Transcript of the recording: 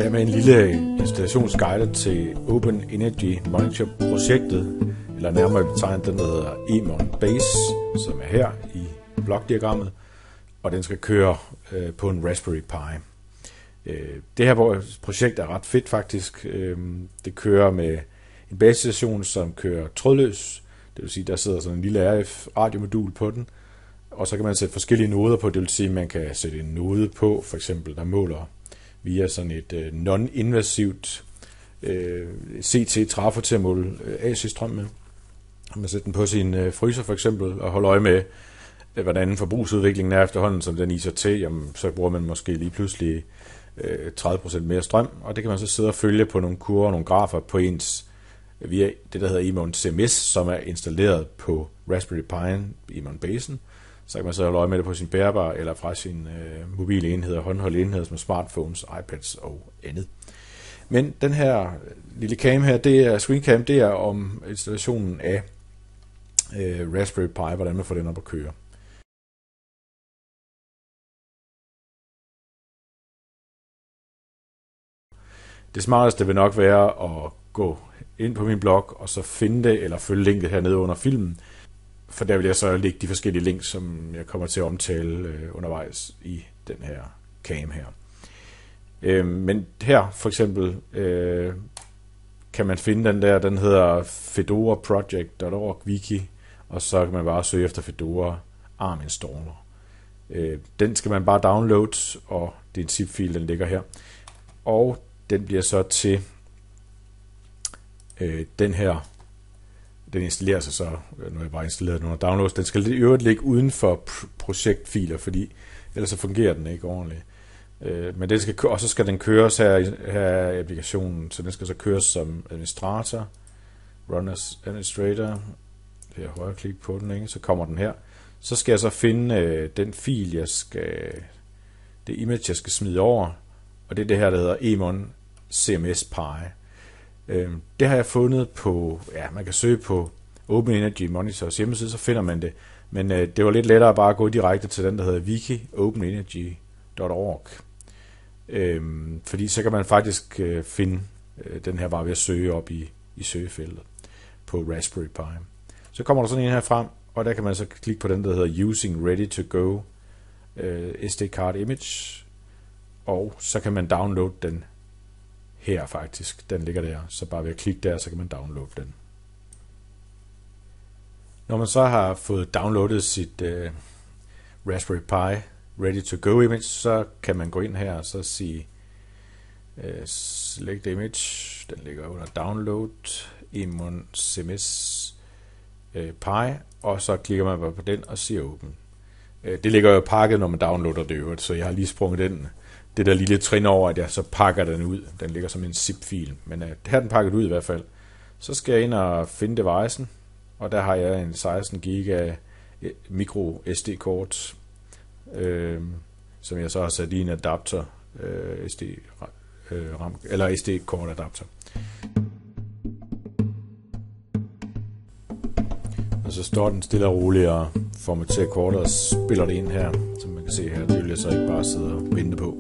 her med en lille installationsguide til Open Energy Monitor projektet, eller nærmere betegnet den, der hedder EMON Base, som er her i blokdiagrammet, og den skal køre på en Raspberry Pi. Det her projekt er ret fedt faktisk. Det kører med en basestation, som kører trådløs, det vil sige, der sidder sådan en lille RF radiomodul på den, og så kan man sætte forskellige noder på, det vil sige, at man kan sætte en node på, for eksempel, der måler via sådan et non-invasivt CT-trafo til at måle AC-strøm med. Man sætter den på sin fryser for eksempel, og holder øje med, hvordan forbrugsudviklingen er efterhånden, som den iser til, jamen, så bruger man måske lige pludselig 30% mere strøm, og det kan man så sidde og følge på nogle kurver, nogle grafer på ens, via det, der hedder EMON CMS, som er installeret på Raspberry Pi, EMON Basen. Så kan man så holde øje med det på sin bærbar, eller fra sin mobile enheder, håndholdte enheder, som smartphones, iPads og andet. Men den her lille cam her, det er screencam, det er om installationen af Raspberry Pi, hvordan man får den op at køre. Det smarteste vil nok være at gå ind på min blog, og så finde det, eller følge linket hernede under filmen. For der vil jeg så lægge de forskellige links, som jeg kommer til at omtale undervejs i den her cam her. Men her for eksempel kan man finde den der, den hedder fedoraproject.org wiki, og så kan man bare søge efter Fedora ARM installer. Den skal man bare downloade, og det er en zip-fil, den ligger her. Og den bliver så til den her. Den installerer sig så, når jeg bare installerer den under downloads. Den skal i øvrigt ligge uden for projektfiler, fordi ellers så fungerer den ikke ordentligt. Men den skal, og så skal den køres her i applikationen, så den skal så køres som administrator, run as administrator. Det er højre klik på den, ikke? Så kommer den her. Så skal jeg så finde den fil, det image, jeg skal smide over, og det er det her, der hedder EMON CMS Pi. Det har jeg fundet på, man kan søge på Open Energy Monitors hjemmeside, så finder man det. Men det var lidt lettere bare at gå direkte til den, der hedder wiki openenergy.org. Fordi så kan man faktisk finde den her bare ved at søge op i søgefeltet på Raspberry Pi. Så kommer der sådan en her frem, og der kan man så klikke på den, der hedder Using Ready to Go SD card image, og så kan man downloade den her faktisk. Den ligger der, så bare ved at klikke der, så kan man downloade den. Når man så har fået downloadet sit Raspberry Pi Ready to Go image, så kan man gå ind her og så sige Select Image. Den ligger under Download, EMON CMS Pi, og så klikker man bare på den og siger Open. Det ligger jo pakket, når man downloader det øvrigt, så jeg har lige sprunget det der lille trin over, at jeg så pakker den ud. Den ligger som en zip-fil, men her er den pakket ud i hvert fald. Så skal jeg ind og finde devicen, og der har jeg en 16 GB micro SD-kort, som jeg så har sat i en adapter, eller SD-kort adapter. Og så står den stille og roligt og formaterer kortet og spiller det ind her, som man kan se her. Det vil jeg så ikke bare sidde og vente på.